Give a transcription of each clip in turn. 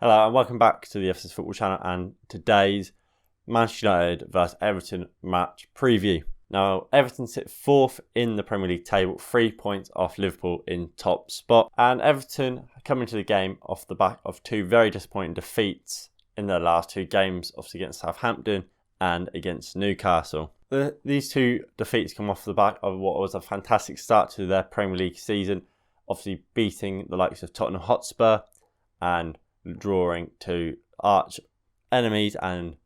Hello and welcome back to the FCS Football Channel and today's Manchester United vs Everton match preview. Now, Everton sit 4th in the Premier League table, 3 points off Liverpool in top spot. And Everton come into the game off the back of two very disappointing defeats in their last two games, obviously against Southampton and against Newcastle. These two defeats come off the back of what was a fantastic start to their Premier League season, obviously beating the likes of Tottenham Hotspur and drawing to arch enemies and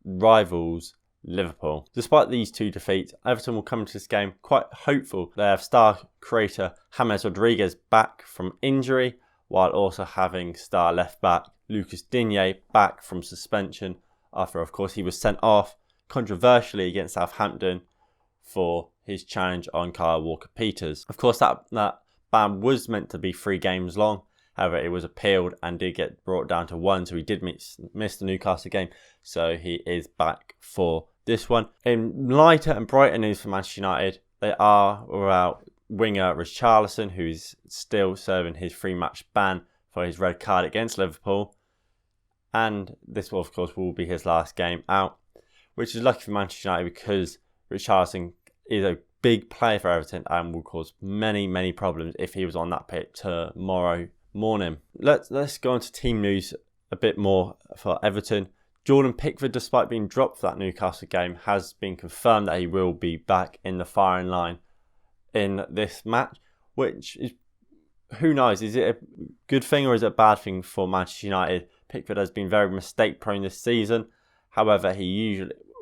rivals Liverpool. Despite these two defeats, Everton will come into this game quite hopeful. They have star creator James Rodriguez back from injury, while also having star left back Lucas Digne back from suspension after, of course, he was sent off controversially against Southampton for his challenge on Kyle Walker-Peters. Of course, that ban was meant to be 3 games long. However, it was appealed and did get brought down to 1, so he did miss the Newcastle game. So he is back for this one. In lighter and brighter news for Manchester United, they are without winger Richarlison, who is still serving his 3-match ban for his red card against Liverpool. And this, of course, will be his last game out, which is lucky for Manchester United because Richarlison is a big player for Everton and will cause many problems if he was on that pitch tomorrow morning. Let's go on to team news a bit more for Everton. Jordan Pickford, despite being dropped for that Newcastle game, has been confirmed that he will be back in the firing line in this match, which is, who knows, is it a good thing or is it a bad thing for Manchester United? Pickford has been very mistake prone this season. However, he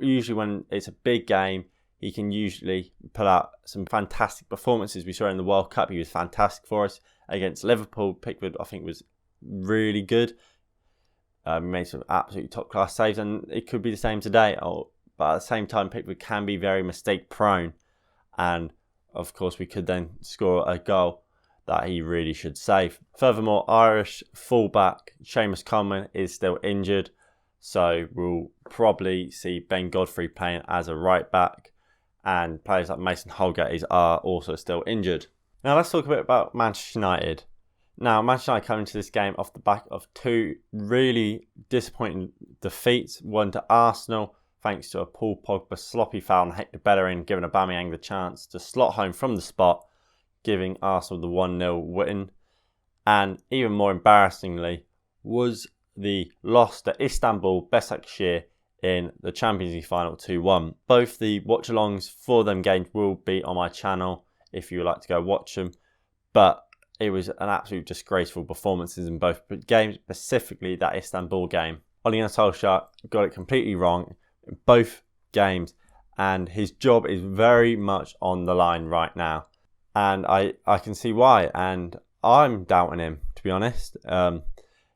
usually when it's a big game, he can usually pull out some fantastic performances. We saw in the World Cup, he was fantastic for us. Against Liverpool, Pickford, I think, was really good. Made some absolutely top-class saves, and it could be the same today. But at the same time, Pickford can be very mistake-prone. And, of course, we could then score a goal that he really should save. Furthermore, Irish fullback Seamus Coleman is still injured. So we'll probably see Ben Godfrey playing as a right-back. And players like Mason Holgate are also still injured. Now let's talk a bit about Manchester United. Now Manchester United come into this game off the back of 2 really disappointing defeats. One to Arsenal, thanks to a Paul Pogba sloppy foul on Hector Bellerin, giving Aubameyang the chance to slot home from the spot, giving Arsenal the 1-0 win. And even more embarrassingly was the loss to Istanbul Başakşehir in the Champions League final 2-1. Both the watch-alongs for them games will be on my channel if you would like to go watch them. But it was an absolute disgraceful performances in both games, specifically that Istanbul game. Ole Gunnar Solskjaer got it completely wrong in both games, and his job is very much on the line right now. And I can see why, and I'm doubting him, to be honest.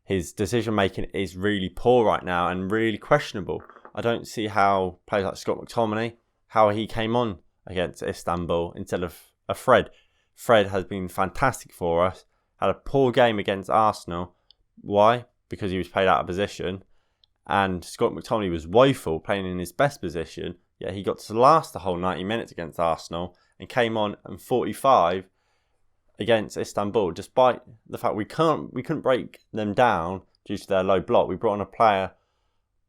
His decision making is really poor right now and really questionable. I don't see how players like Scott McTominay, how he came on against Istanbul instead of Fred. Fred has been fantastic for us. Had a poor game against Arsenal. Why? Because he was played out of position. And Scott McTominay was woeful, playing in his best position. Yet he got to last the whole 90 minutes against Arsenal and came on in 45 against Istanbul. Despite the fact we couldn't break them down due to their low block. We brought on a player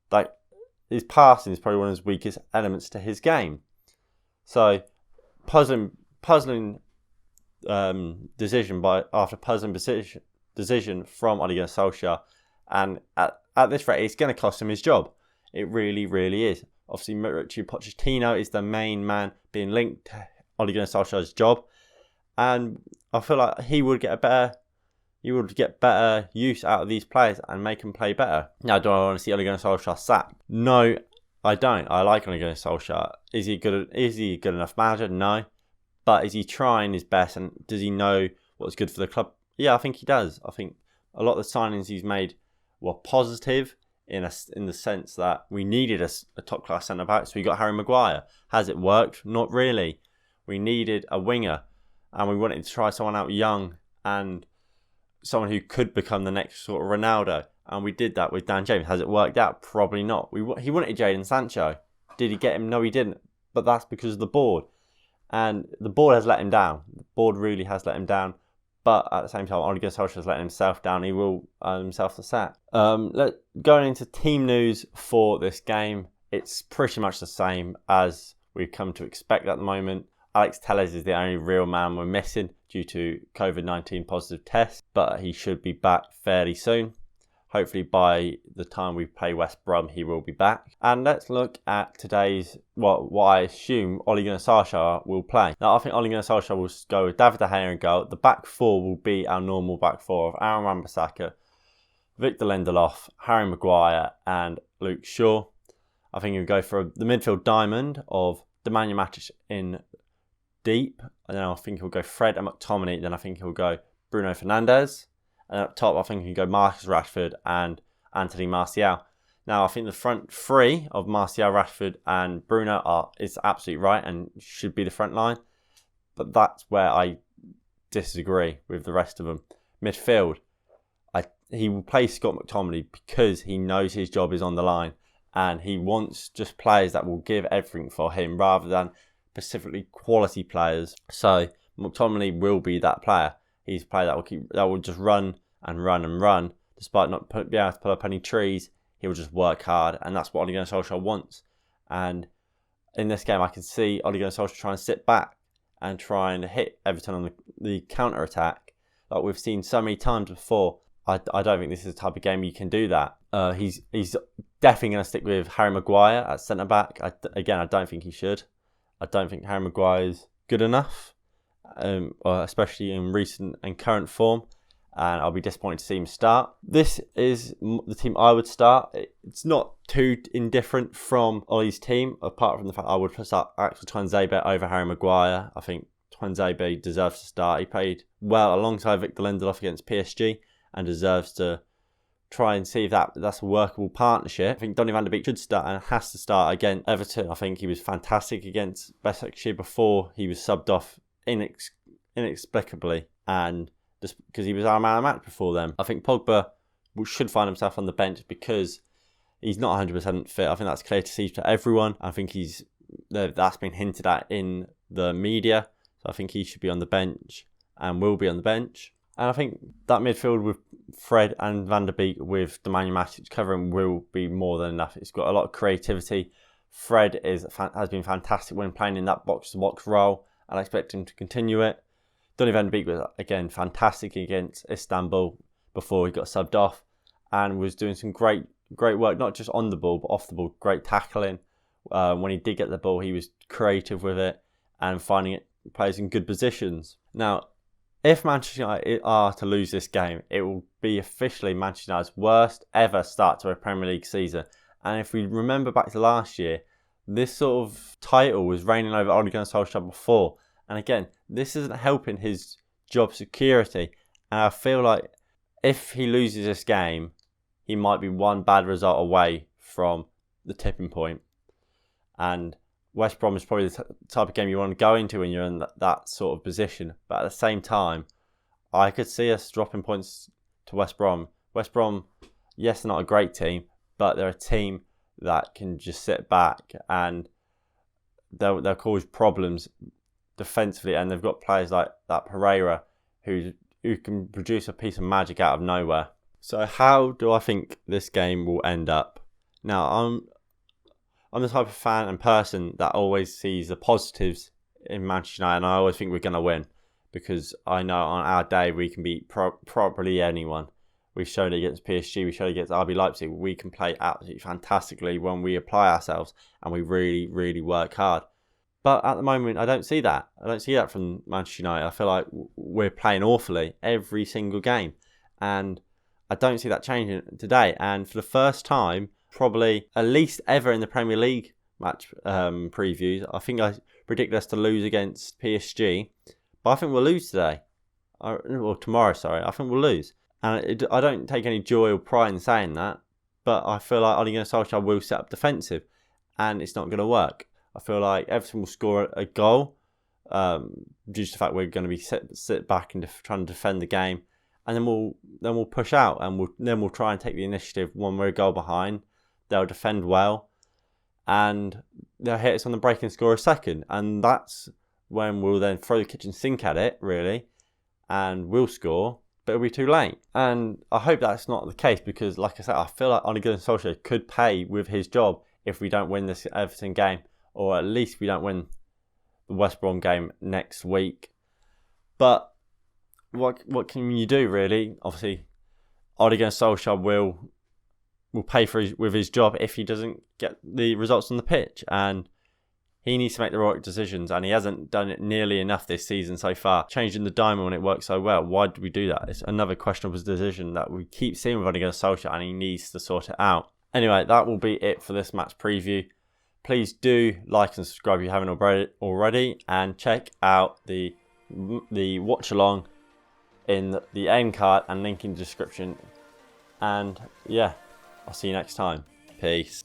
like his passing is probably one of his weakest elements to his game. So puzzling decision from Ole Gunnar Solskjaer, and at this rate, it's going to cost him his job. It really is. Obviously, Mauricio Pochettino is the main man being linked to Ole Gunnar Solskjaer's job, and I feel like he would get better use out of these players and make them play better. Now, do I want to see Ole Gunnar Solskjaer sacked? No, I don't. I like Ole Gunnar Solskjaer. Is he a good enough manager? No. But is he trying his best, and does he know what's good for the club? Yeah, I think he does. I think a lot of the signings he's made were positive in the sense that we needed a top-class centre-back, so we got Harry Maguire. Has it worked? Not really. We needed a winger, and we wanted to try someone out young and someone who could become the next sort of Ronaldo. And we did that with Dan James. Has it worked out? Probably not. He wanted Jadon Sancho. Did he get him? No, he didn't. But that's because of the board. And the board has let him down. The board really has let him down. But at the same time, Ole Gunnar Solskjaer's letting himself down. He will himself the sack. Going into team news for this game, it's pretty much the same as we've come to expect at the moment. Alex Telles is the only real man we're missing due to COVID-19 positive tests, but he should be back fairly soon. Hopefully by the time we play West Brom, he will be back. And let's look at today's, what I assume Ole Gunnar Solskjaer will play. Now, I think Ole Gunnar Solskjaer will go with David De Gea in goal. The back four will be our normal back four of Aaron Wan-Bissaka, Victor Lindelof, Harry Maguire and Luke Shaw. I think he'll go for the midfield diamond of Nemanja Matic in deep. And then I think he'll go Fred and McTominay. Then I think he'll go Bruno Fernandes. And up top, I think he can go Marcus Rashford and Anthony Martial. Now, I think the front three of Martial, Rashford and Bruno is absolutely right and should be the front line. But that's where I disagree with the rest of them. Midfield, he will play Scott McTominay because he knows his job is on the line. And he wants just players that will give everything for him rather than specifically quality players. So McTominay will be that player. He's a player that will just run and run and run. Despite not being able to pull up any trees, he will just work hard. And that's what Ole Gunnar Solskjaer wants. And in this game, I can see Ole Gunnar Solskjaer try and sit back and try and hit Everton on the counter-attack like we've seen so many times before. I don't think this is the type of game you can do that. He's definitely going to stick with Harry Maguire at centre-back. I don't think he should. I don't think Harry Maguire is good enough. Especially in recent and current form, and I'll be disappointed to see him start. This is the team I would start. It's not too indifferent from Ole's team, apart from the fact I would start Axel Tuanzebe over Harry Maguire. I think Tuanzebe deserves to start. He played well alongside Victor Lindelof against PSG and deserves to try and see if that's a workable partnership. I think Donny van de Beek should start and has to start against Everton. I think he was fantastic against Besiktas before he was subbed off inexplicably, and just because he was our man of the match before them. I think Pogba should find himself on the bench because he's not 100% fit. I think that's clear to see to everyone. I think that's been hinted at in the media, so I think he should be on the bench and will be on the bench. And I think that midfield with Fred and Van der Beek with Nemanja Matic covering will be more than enough. It's got a lot of creativity. Fred has been fantastic when playing in that box-to-box role, and I expect him to continue it. Donny van de Beek was, again, fantastic against Istanbul before he got subbed off and was doing some great work, not just on the ball, but off the ball, great tackling. When he did get the ball, he was creative with it and finding players in good positions. Now, if Manchester United are to lose this game, it will be officially Manchester United's worst ever start to a Premier League season. And if we remember back to last year, this sort of title was reigning over Ole Gunnar Solskjaer before. And again, this isn't helping his job security. And I feel like if he loses this game, he might be one bad result away from the tipping point. And West Brom is probably the type of game you want to go into when you're in that sort of position. But at the same time, I could see us dropping points to West Brom. West Brom, yes, they're not a great team, but they're a team that can just sit back and they'll cause problems defensively, and they've got players like that Pereira who can produce a piece of magic out of nowhere. So how do I think this game will end up? Now, I'm the type of fan and person that always sees the positives in Manchester United, and I always think we're going to win because I know on our day we can beat probably anyone. We've shown it against PSG, we showed it against RB Leipzig. We can play absolutely fantastically when we apply ourselves and we really, really work hard. But at the moment, I don't see that. I don't see that from Manchester United. I feel like we're playing awfully every single game. And I don't see that changing today. And for the first time, probably at least ever in the Premier League match previews, I think I predicted us to lose against PSG. But I think we'll lose today. Or tomorrow, sorry. I think we'll lose. And I don't take any joy or pride in saying that, but I feel like Ole Gunnar Solskjaer will set up defensive, and it's not going to work. I feel like Everton will score a goal due to the fact we're going to be sit back and trying to defend the game, and then we'll push out, and we'll try and take the initiative when we're a goal behind. They'll defend well, and they'll hit us on the break and score a second, and that's when we'll then throw the kitchen sink at it, really. and will score, but it'll be too late. And I hope that's not the case, because like I said, I feel like Ole Gunnar Solskjaer could pay with his job if we don't win this Everton game, or at least we don't win the West Brom game next week. But what can you do, really? Obviously, Ole Gunnar Solskjaer will pay with his job if he doesn't get the results on the pitch, and he needs to make the right decisions, and he hasn't done it nearly enough this season so far. Changing the diamond when it works so well, why did we do that? It's another questionable decision that we keep seeing with Ole Gunnar Solskjaer, and he needs to sort it out. Anyway, that will be it for this match preview. Please do like and subscribe if you haven't already, and check out the watch along in the end card and link in the description. And yeah, I'll see you next time. Peace.